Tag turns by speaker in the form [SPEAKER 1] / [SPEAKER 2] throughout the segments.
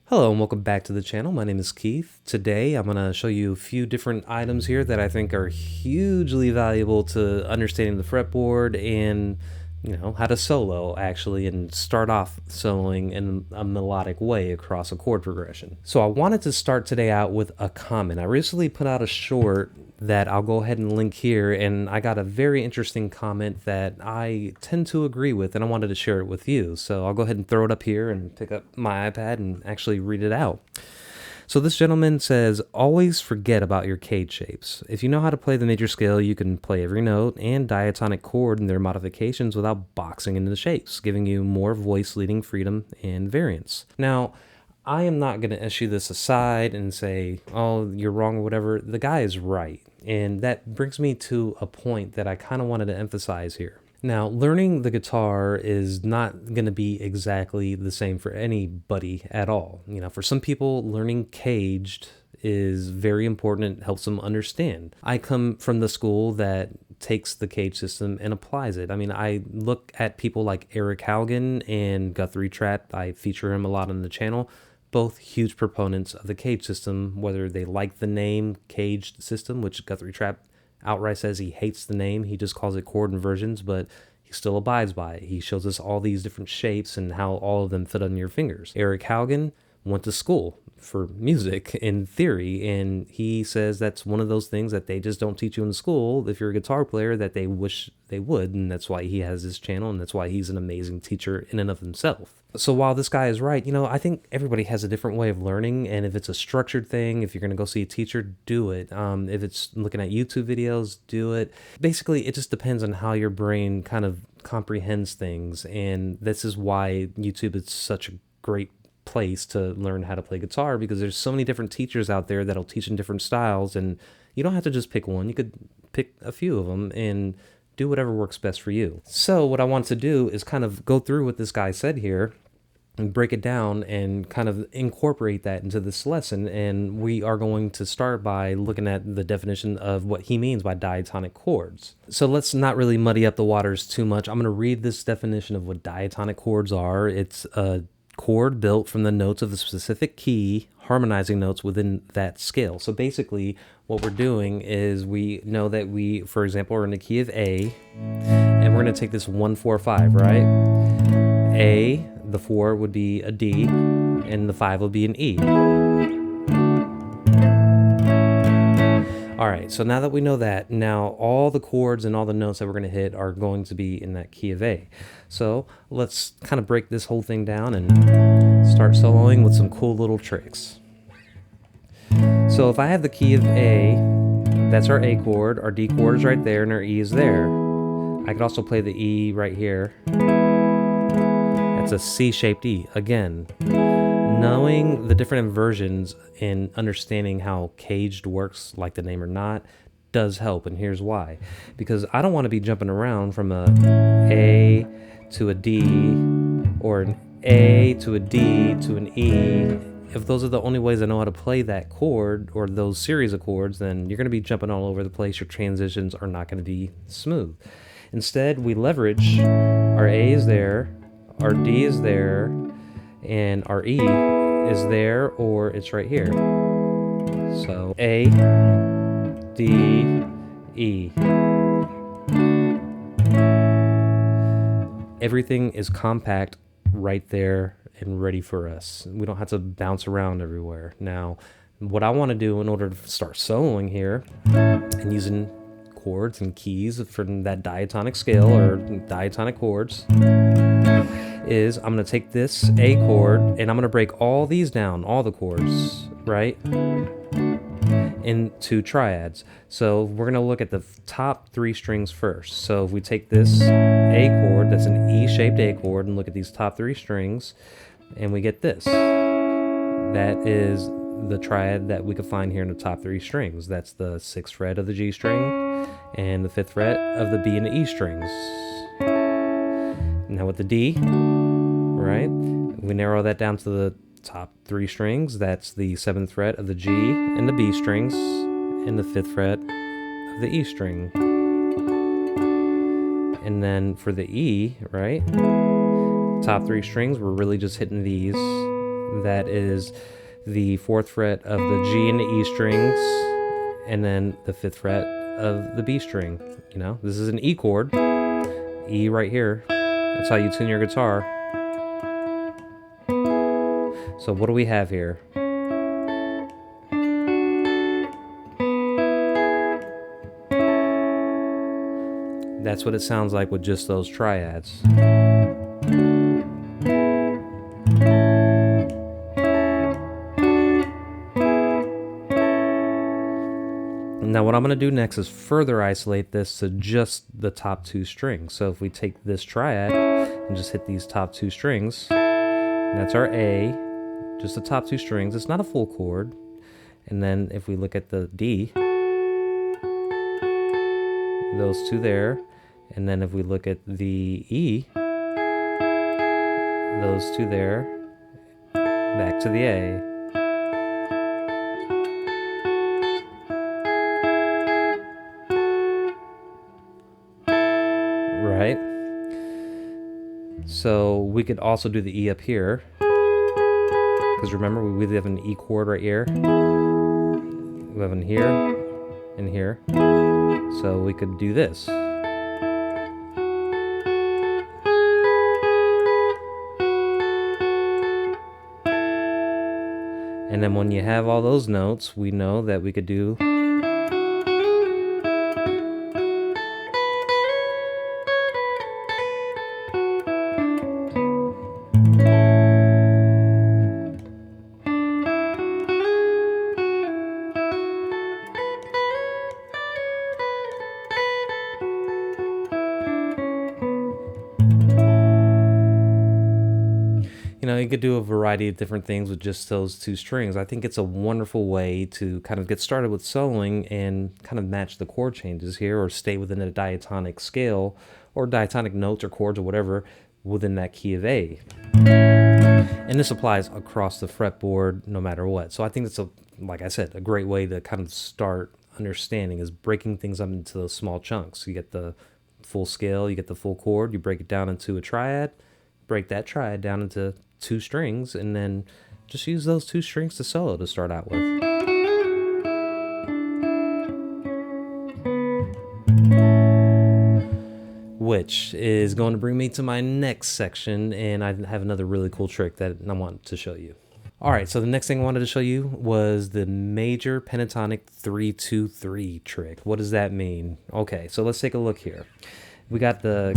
[SPEAKER 1] Hello and welcome back to the channel. My name is Keith. Today I'm going to show you a few different items here that I think are hugely valuable to understanding the fretboard and how to solo actually and start off soloing in a melodic way across a chord progression. So I wanted to start today out with a comment. I recently put out a short that I'll go ahead and link here, and I got a very interesting comment that I tend to agree with, and I wanted to share it with you. So I'll go ahead and throw it up here and pick up my iPad and actually read it out. So this gentleman says, always forget about your cage shapes. If you know how to play the major scale, you can play every note and diatonic chord and their modifications without boxing into the shapes, giving you more voice leading freedom and variance. Now, I am not going to issue this aside and say, oh, you're wrong or whatever. The guy is right. And that brings me to a point that I kind of wanted to emphasize here. Now, learning the guitar is not going to be exactly the same for anybody at all. For some people, learning caged is very important. It helps them understand. I come from the school that takes the cage system and applies it. I look at people like Eric Haugen and Guthrie Trapp. I feature him a lot on the channel. Both huge proponents of the cage system, whether they like the name caged system, which Guthrie Trapp outright says he hates the name. He just calls it chord inversions, but he still abides by it. He shows us all these different shapes and how all of them fit on your fingers. Eric Haugen went to school for music in theory, and he says that's one of those things that they just don't teach you in school if you're a guitar player that they wish they would, and that's why he has his channel, and that's why he's an amazing teacher in and of himself. So while this guy is right, I think everybody has a different way of learning, and if it's a structured thing, if you're going to go see a teacher, do it. If it's looking at YouTube videos, do it. Basically, it just depends on how your brain kind of comprehends things, and this is why YouTube is such a great place to learn how to play guitar, because there's so many different teachers out there that'll teach in different styles, and you don't have to just pick one. You could pick a few of them and do whatever works best for you. So what I want to do is kind of go through what this guy said here and break it down and kind of incorporate that into this lesson. And we are going to start by looking at the definition of what he means by diatonic chords. So let's not really muddy up the waters too much. I'm going to read this definition of what diatonic chords are. It's a chord built from the notes of a specific key, harmonizing notes within that scale. So basically what we're doing is we know that we, for example, are in the key of A, and we're going to take this 1, 4, 5, right? A, the 4 would be a D, and the 5 would be an E. All right, so now that we know that, now all the chords and all the notes that we're going to hit are going to be in that key of A. So let's kind of break this whole thing down and start soloing with some cool little tricks. So if I have the key of A, that's our A chord, our D chord is right there, and our E is there. I could also play the E right here. That's a C-shaped E. Again, knowing the different inversions and understanding how caged works, like the name or not, does help, and here's why. Because I don't want to be jumping around from a A to a D, or an A to a D to an E. If those are the only ways I know how to play that chord or those series of chords, then you're going to be jumping all over the place. Your transitions are not going to be smooth. Instead, we leverage our A is there, our D is there, and our E is there, or it's right here. So A, D, E. Everything is compact right there and ready for us. We don't have to bounce around everywhere. Now, what I want to do in order to start soloing here and using chords and keys from that diatonic scale or diatonic chords is I'm going to take this A chord and I'm going to break all these down, all the chords, right, into triads. So we're going to look at the top 3 strings first. So if we take this A chord, that's an E-shaped A chord, and look at these top 3 strings, and we get this. That is the triad that we could find here in the top 3 strings. That's the 6th fret of the G string and the 5th fret of the B and the E strings. Now with the D, right, we narrow that down to the top 3 strings. That's the 7th fret of the G and the B strings, and the 5th fret of the E string. And then for the E, right, top 3 strings, we're really just hitting these That is the 4th fret of the G and the E strings, and then the 5th fret of the B string. You know, this is an E chord, E right here. That's how you tune your guitar. So what do we have here? That's what it sounds like with just those triads. Now what I'm going to do next is further isolate this to just the top 2 strings. So if we take this triad and just hit these top 2 strings, that's our A, just the top 2 strings. It's not a full chord. And then if we look at the D, those 2 there. And then if we look at the E, those 2 there, back to the A. Right? So we could also do the E up here, because remember we have an E chord right here. We have an here and here. So we could do this. And then when you have all those notes, we know that we could do you could do a variety of different things with just those 2 strings. I think it's a wonderful way to kind of get started with soloing and kind of match the chord changes here, or stay within a diatonic scale or diatonic notes or chords or whatever within that key of A. And this applies across the fretboard no matter what. So I think it's, like I said, a great way to kind of start understanding, is breaking things up into those small chunks. You get the full scale, you get the full chord, you break it down into a triad, break that triad down into 2 strings, and then just use those 2 strings to solo to start out with. Which is going to bring me to my next section, and I have another really cool trick that I want to show you. Alright, so the next thing I wanted to show you was the major pentatonic 3-2-3 trick. What does that mean? Okay, so let's take a look here. We got the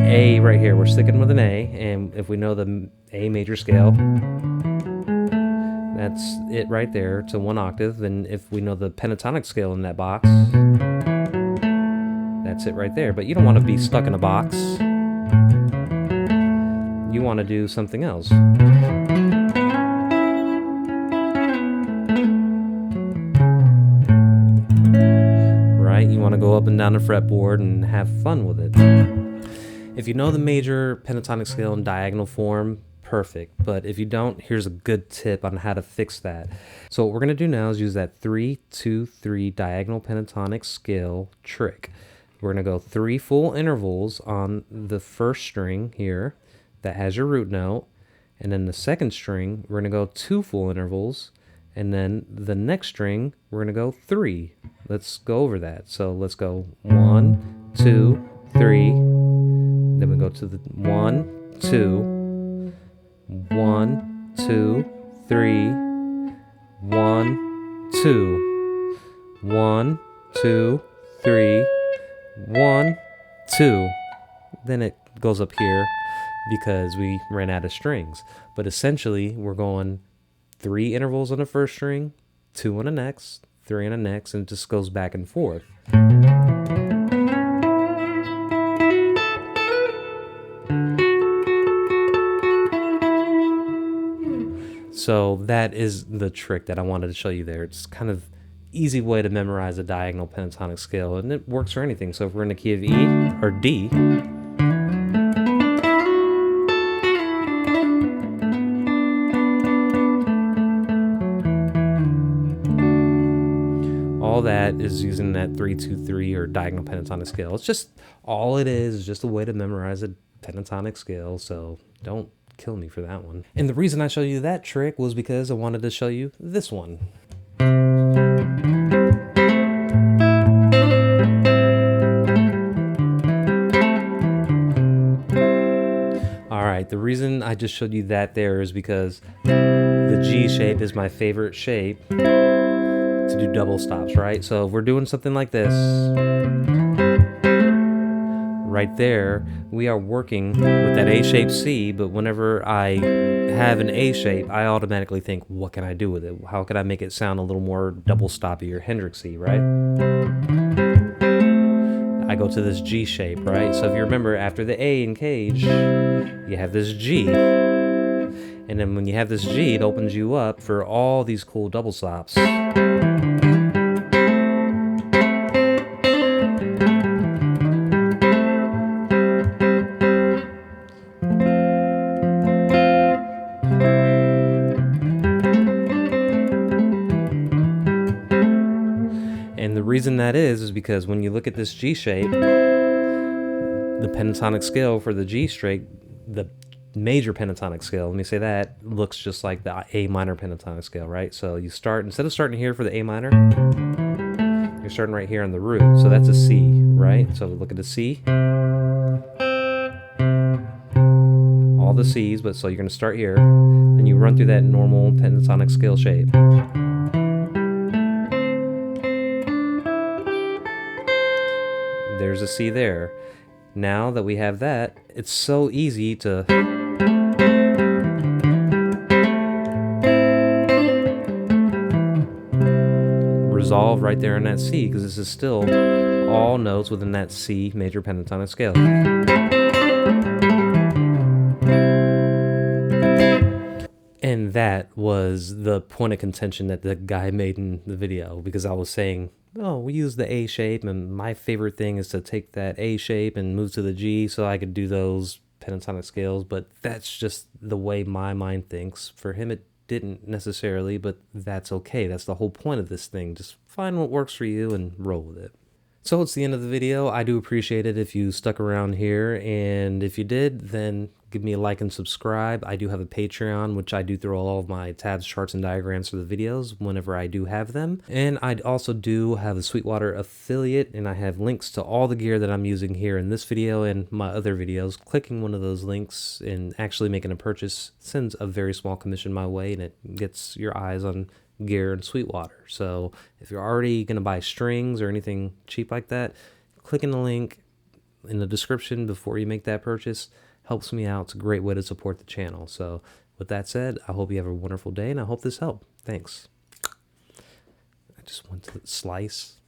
[SPEAKER 1] A right here. We're sticking with an A, and if we know the A major scale, that's it right there to 1 octave. Then if we know the pentatonic scale in that box, that's it right there. But you don't want to be stuck in a box. You want to do something else. You want to go up and down the fretboard and have fun with it. If you know the major pentatonic scale in diagonal form, perfect. But if you don't, here's a good tip on how to fix that. So what we're going to do now is use that 3-2-3 diagonal pentatonic scale trick. We're going to go 3 full intervals on the first string here that has your root note. And then the second string, we're going to go 2 full intervals. And then the next string, we're going to go 3. Let's go over that. So let's go 1, 2, 3. Then we go to the 1, 2, 1, 2, 3, 1, 2, 1, 2, 3, 1, 2. Then it goes up here because we ran out of strings. But essentially, we're going 3 intervals on the first string, 2 on the next, 3 on the next, and it just goes back and forth. So that is the trick that I wanted to show you there. It's kind of easy way to memorize a diagonal pentatonic scale, and it works for anything. So if we're in the key of E or D, all that is using that 3-2-3 or diagonal pentatonic scale. It's just all it is just a way to memorize a pentatonic scale. So don't kill me for that one. And the reason I showed you that trick was because I wanted to show you this one. Alright, the reason I just showed you that there is because the G shape is my favorite shape to do double stops, right? So if we're doing something like this, right there, we are working with that A shape C, but whenever I have an A shape, I automatically think, what can I do with it? How can I make it sound a little more double stoppy or Hendrixy, right? I go to this G shape, right? So if you remember, after the A in Cage, you have this G. And then when you have this G, it opens you up for all these cool double stops. And the reason that is because when you look at this G shape, the pentatonic scale for the G string, the major pentatonic scale, let me say that, looks just like the A minor pentatonic scale, right? So you start, instead of starting here for the A minor, you're starting right here on the root. So that's a C, right? So look at the C. All the C's, but so you're going to start here, then you run through that normal pentatonic scale shape. There's a C there. Now that we have that, it's so easy to resolve right there in that C, because this is still all notes within that C major pentatonic scale. And that was the point of contention that the guy made in the video, because I was saying, oh, we use the A shape, and my favorite thing is to take that A shape and move to the G so I could do those pentatonic scales, but that's just the way my mind thinks. For him, it didn't necessarily, but that's okay. That's the whole point of this thing. Just find what works for you and roll with it. So it's the end of the video. I do appreciate it if you stuck around here, and if you did, then give me a like and subscribe. I do have a Patreon, which I do throw all of my tabs, charts, and diagrams for the videos whenever I do have them. And I also do have a Sweetwater affiliate, and I have links to all the gear that I'm using here in this video and my other videos. Clicking one of those links and actually making a purchase sends a very small commission my way, and it gets your eyes on gear and Sweetwater. So if you're already going to buy strings or anything cheap like that, clicking the link in the description before you make that purchase helps me out. It's a great way to support the channel. So with that said, I hope you have a wonderful day, and I hope this helped. Thanks. I just want to slice.